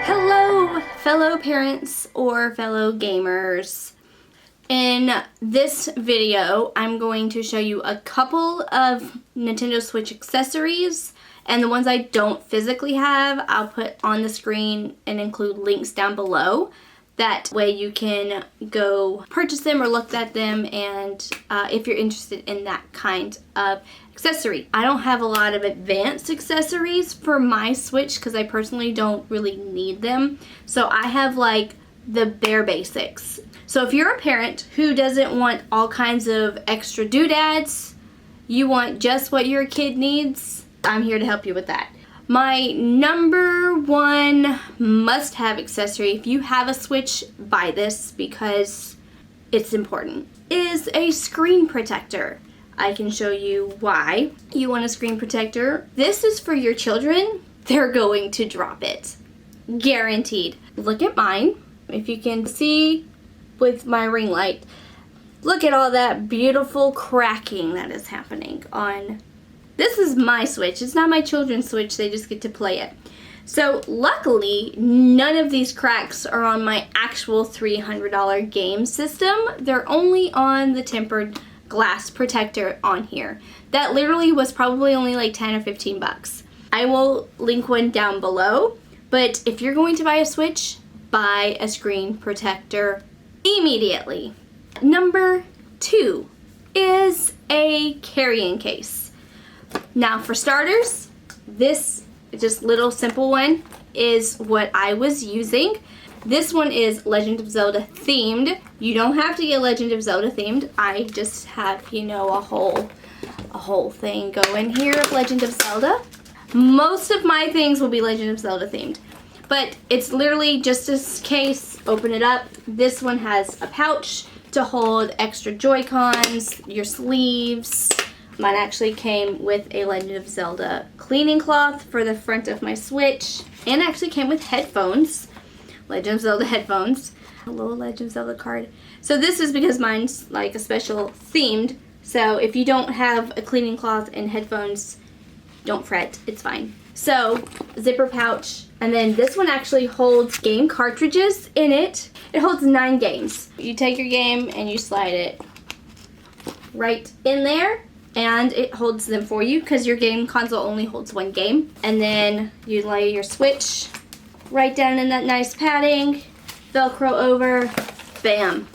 Hello, fellow parents or fellow gamers. In this video, I'm going to show you a couple of Nintendo Switch accessories, and the ones I don't physically have, I'll put on the screen and include links down below. That way you can go purchase them or look at them, and if you're interested in that kind of accessory. I don't have a lot of advanced accessories for my Switch because I personally don't really need them. So I have like the bare basics. So if you're a parent who doesn't want all kinds of extra doodads, you want just what your kid needs, I'm here to help you with that. My number one must-have accessory, if you have a Switch, buy this because it's important, is a screen protector. I can show you why you want a screen protector. This is for your children. They're going to drop it. Guaranteed. Look at mine. If you can see with my ring light, look at all that beautiful cracking that is happening on. This is my Switch. It's not my children's Switch. They just get to play it. So luckily, none of these cracks are on my actual $300 game system. They're only on the tempered glass protector on here. That literally was probably only like 10 or 15 bucks. I will link one down below, but if you're going to buy a Switch, buy a screen protector immediately. Number two is a carrying case. Now for starters, this just little simple one is what I was using. This one is Legend of Zelda themed. You don't have to get Legend of Zelda themed. I just have, you know, a whole thing going here of Legend of Zelda. Most of my things will be Legend of Zelda themed. But it's literally just a case, open it up. This one has a pouch to hold extra JoyCons, your sleeves. Mine actually came with a Legend of Zelda cleaning cloth for the front of my Switch, and actually came with headphones, Legend of Zelda headphones, a little Legend of Zelda card. So this is because mine's like a special themed, so if you don't have a cleaning cloth and headphones, don't fret, it's fine. So, zipper pouch, and then this one actually holds game cartridges in it. It holds 9 games. You take your game and you slide it right in there, and it holds them for you because your game console only holds 1 game. And then you lay your Switch right down in that nice padding, Velcro over, bam,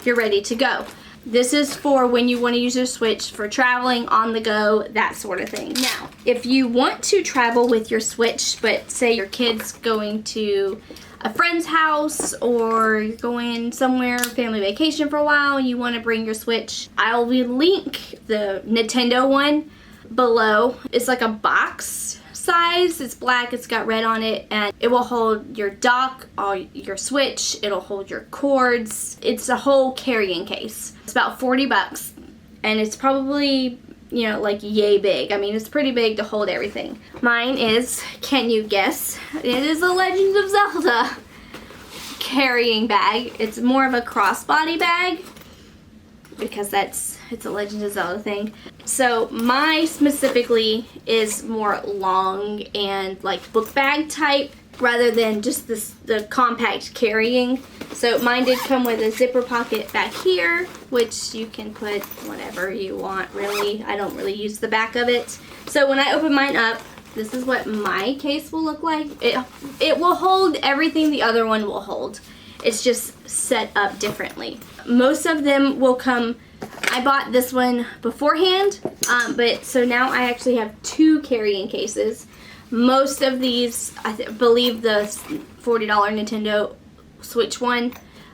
you're ready to go. This is for when you want to use your Switch for traveling, on the go, that sort of thing. Now, if you want to travel with your Switch, but say your kid's going to a friend's house or you're going somewhere, family vacation for a while, and you want to bring your Switch, I'll link the Ninentedo one below. It's like a box size. It's black, it's got red on it, and it will hold your dock, all your Switch, it'll hold your cords. It's a whole carrying case. It's about 40 bucks, and it's probably, you know, like yay big. I mean, it's pretty big to hold everything. Mine is, can you guess? It is a Legend of Zelda carrying bag. It's more of a crossbody bag because it's a Legend of Zelda thing. So my specifically is more long and like book bag type rather than just the compact carrying. So mine did come with a zipper pocket back here, which you can put whatever you want really. I don't really use the back of it. So when I open mine up, this is what my case will look like. It will hold everything the other one will hold. It's just set up differently. Most of them will come, I bought this one beforehand, but so now I actually have 2 carrying cases. Most of these, I believe the $40 Nintendo Switch one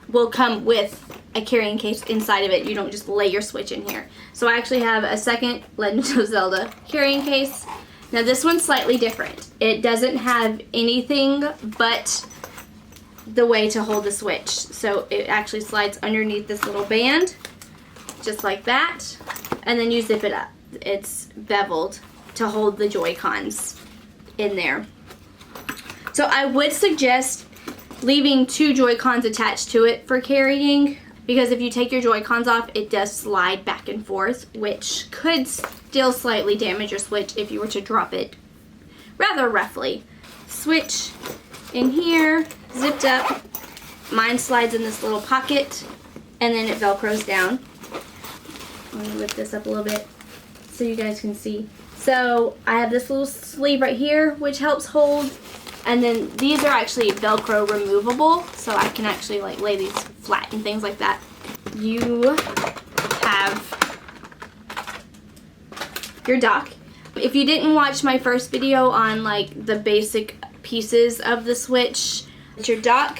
will come with a carrying case inside of it. You don't just lay your Switch in here. So I actually have a second Legend of Zelda carrying case. Now this one's slightly different. It doesn't have anything but the way to hold the Switch. So it actually slides underneath this little band, just like that, and then you zip it up. It's beveled to hold the Joy-Cons in there. So I would suggest leaving 2 Joy-Cons attached to it for carrying, because if you take your Joy-Cons off, it does slide back and forth, which could still slightly damage your Switch if you were to drop it rather roughly. Switch in here, zipped up. Mine slides in this little pocket, and then it velcros down. Let me lift this up a little bit so you guys can see. So I have this little sleeve right here which helps hold, and then these are actually Velcro removable, so I can actually like lay these flat and things like that. You have your dock. If you didn't watch my first video on like the basic pieces of the Switch, your dock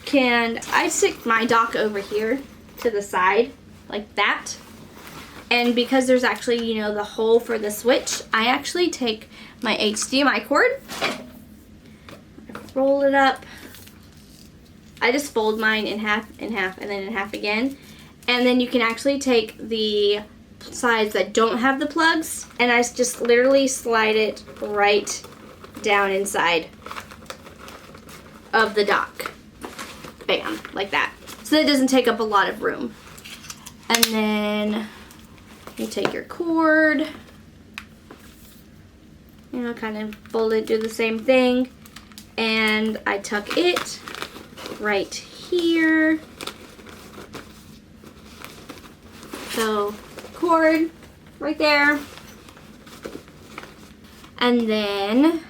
I stick my dock over here to the side like that. And because there's actually, you know, the hole for the Switch, I actually take my HDMI cord, roll it up. I just fold mine in half, and then in half again. And then you can actually take the sides that don't have the plugs, and I just literally slide it right down inside of the dock. Bam, like that. So that it doesn't take up a lot of room. And then you take your cord, you know, kind of fold it, do the same thing, and I tuck it right here. So cord right there. And then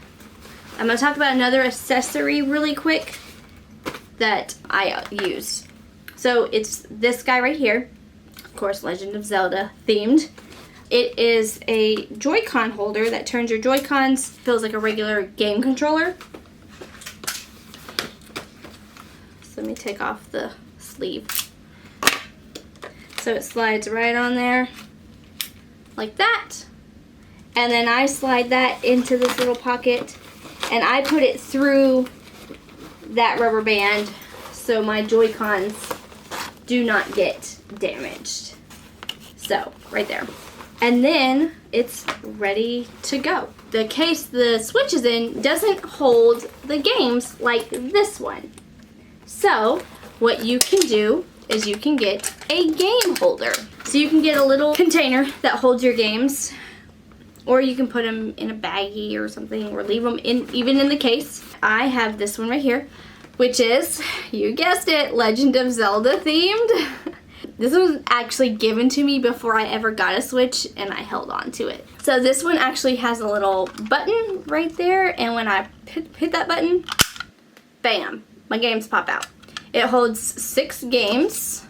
I'm going to talk about another accessory really quick that I use. So it's this guy right here, of course, Legend of Zelda themed. It is a Joy-Con holder that turns your Joy-Cons, feels like a regular game controller. So let me take off the sleeve. So it slides right on there like that. And then I slide that into this little pocket, and I put it through that rubber band so my Joy-Cons do not get damaged. So, right there. And then it's ready to go. The case the Switch is in doesn't hold the games like this one. So, what you can do is you can get a game holder. So you can get a little container that holds your games, or you can put them in a baggie or something, or leave them even in the case. I have this one right here, which is, you guessed it, Legend of Zelda themed. This was actually given to me before I ever got a Switch, and I held on to it. So this one actually has a little button right there, and when I hit that button, bam, my games pop out. It holds 6 games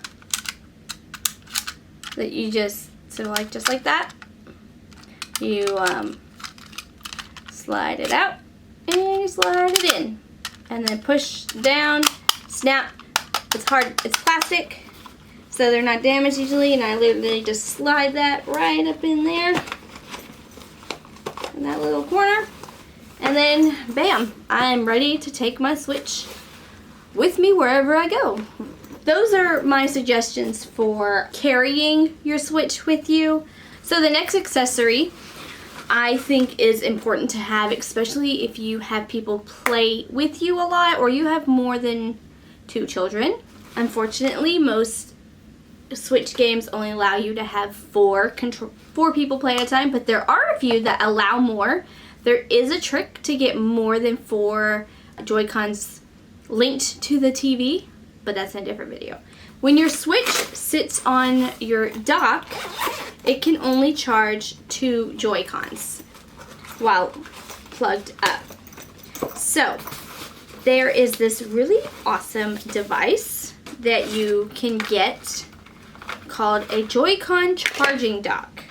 that you just like that. You slide it out and you slide it in, and then push down, snap. It's hard, it's plastic, so they're not damaged easily, and I literally just slide that right up in there in that little corner, and then bam, I'm ready to take my Switch with me wherever I go. Those are my suggestions for carrying your Switch with you. So the next accessory I think is important to have, especially if you have people play with you a lot, or you have more than 2 children. Unfortunately, most Switch games only allow you to have 4 people play at a time, but there are a few that allow more. There is a trick to get more than 4 Joy-Cons linked to the TV, but that's in a different video. When your Switch sits on your dock, it can only charge 2 Joy-Cons while plugged up. So there is this really awesome device that you can get called a Joy-Con charging dock.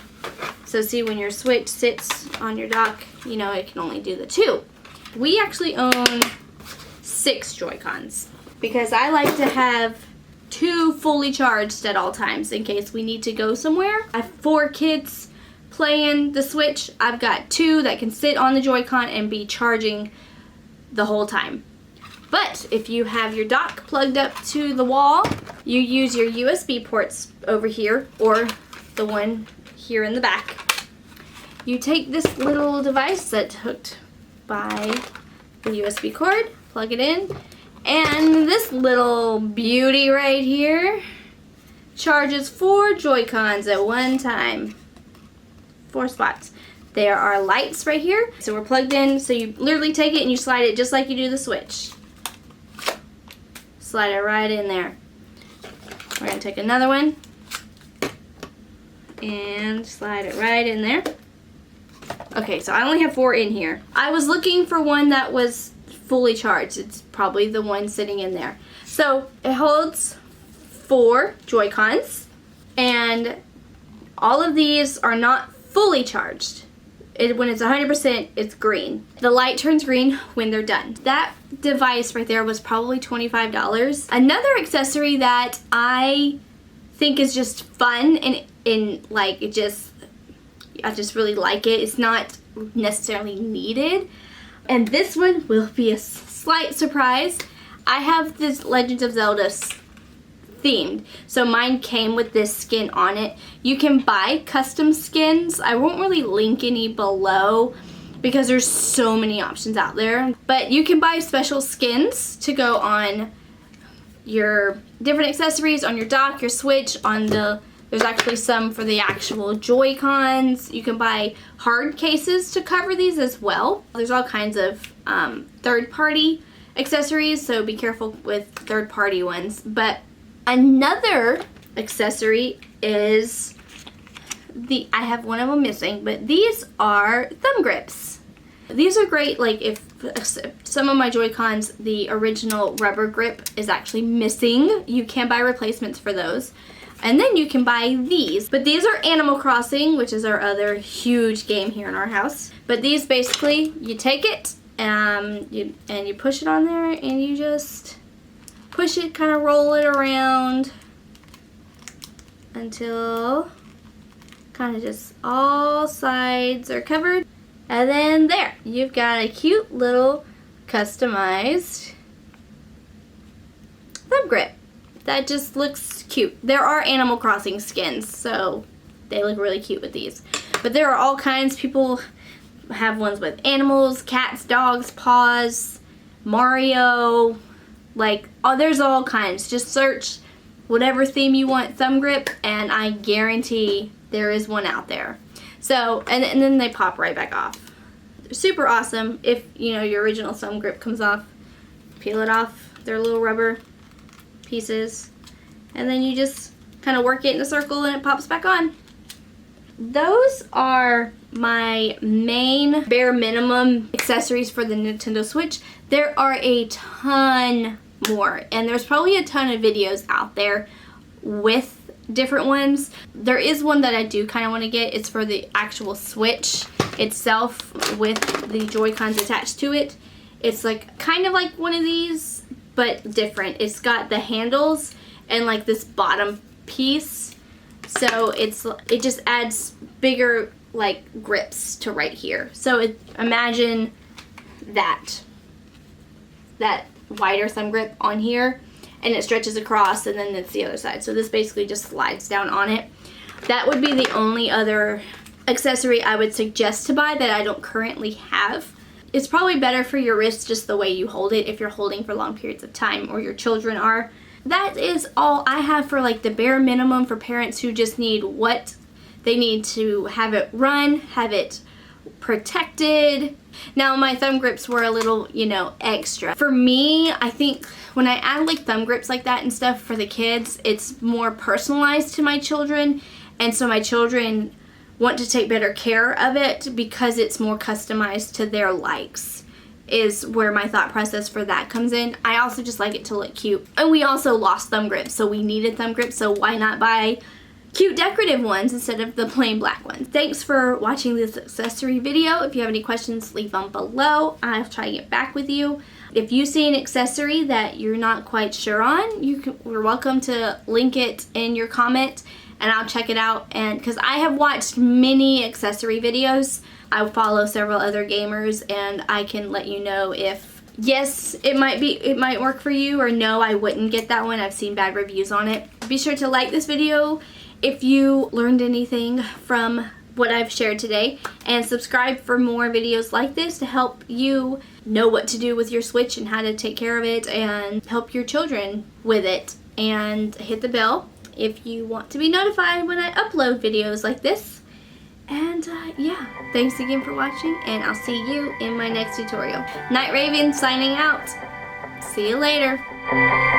So see, when your Switch sits on your dock, you know, it can only do the 2. We actually own 6 Joy-Cons because I like to have 2 fully charged at all times in case we need to go somewhere. I have 4 kids playing the Switch. I've got 2 that can sit on the Joy-Con and be charging the whole time. But if you have your dock plugged up to the wall, you use your USB ports over here, or the one here in the back. You take this little device that's hooked by the USB cord, plug it in, and this little beauty right here charges 4 Joy-Cons at one time. 4 spots. There are lights right here. So we're plugged in, so you literally take it and you slide it just like you do the Switch. Slide it right in there. We're going to take another one and slide it right in there. Okay, so I only have 4 in here. I was looking for one that was fully charged. It's probably the one sitting in there. So it holds 4 JoyCons, and all of these are not fully charged. When it's 100%, it's green. The light turns green when they're done. That device right there was probably $25. Another accessory that I think is just fun and like I just really like it. It's not necessarily needed. And this one will be a slight surprise. I have this Legend of Zelda themed. So mine came with this skin on it. You can buy custom skins. I won't really link any below because there's so many options out there. But you can buy special skins to go on your different accessories, on your dock, your Switch, there's actually some for the actual Joy-Cons. You can buy hard cases to cover these as well. There's all kinds of third-party accessories, so be careful with third-party ones. But another accessory is I have one of them missing, but these are thumb grips. These are great, like if some of my Joy-Cons, the original rubber grip is actually missing. You can buy replacements for those. And then you can buy these. But these are Animal Crossing, which is our other huge game here in our house. But these basically, you take it and you push it on there and you just push it, kind of roll it around until kind of just all sides are covered. And then there, you've got a cute little customized thumb grip. That just looks cute. There are Animal Crossing skins, so they look really cute with these. But there are all kinds. People have ones with animals, cats, dogs, paws, Mario, like, oh, there's all kinds. Just search whatever theme you want thumb grip, and I guarantee there is one out there. So, and then they pop right back off. They're super awesome. If, you know, your original thumb grip comes off, peel it off. They're little rubber pieces, and then you just kind of work it in a circle and it pops back on. Those are my main bare minimum accessories for the Nintendo Switch. There are a ton more, and there's probably a ton of videos out there with different ones. There is one that I do kind of want to get. It's for the actual Switch itself with the Joy-Cons attached to it. It's like kind of like one of these, but different. It's got the handles and like this bottom piece, so it just adds bigger like grips to right here. So imagine that wider thumb grip on here, and it stretches across, and then it's the other side. So this basically just slides down on it. That would be the only other accessory I would suggest to buy that I don't currently have. It's probably better for your wrist just the way you hold it if you're holding for long periods of time, or your children are. That is all I have for like the bare minimum for parents who just need what they need to have it run, have it protected. Now my thumb grips were a little, you know, extra. For me, I think when I add like thumb grips like that and stuff for the kids, it's more personalized to my children, and so my children want to take better care of it because it's more customized to their likes, is where my thought process for that comes in. I also just like it to look cute. And we also lost thumb grips, so we needed thumb grips, so why not buy cute decorative ones instead of the plain black ones. Thanks for watching this accessory video. If you have any questions, leave them below. I'll try to get back with you. If you see an accessory that you're not quite sure on, you're welcome to link it in your comment, and I'll check it out. And because I have watched many accessory videos, I follow several other gamers, and I can let you know if yes, it might work for you, or no, I wouldn't get that one. I've seen bad reviews on it. Be sure to like this video if you learned anything from what I've shared today, and subscribe for more videos like this to help you know what to do with your Switch and how to take care of it and help your children with it. And hit the bell if you want to be notified when I upload videos like this. And yeah, thanks again for watching, and I'll see you in my next tutorial. Night Raven signing out. See you later.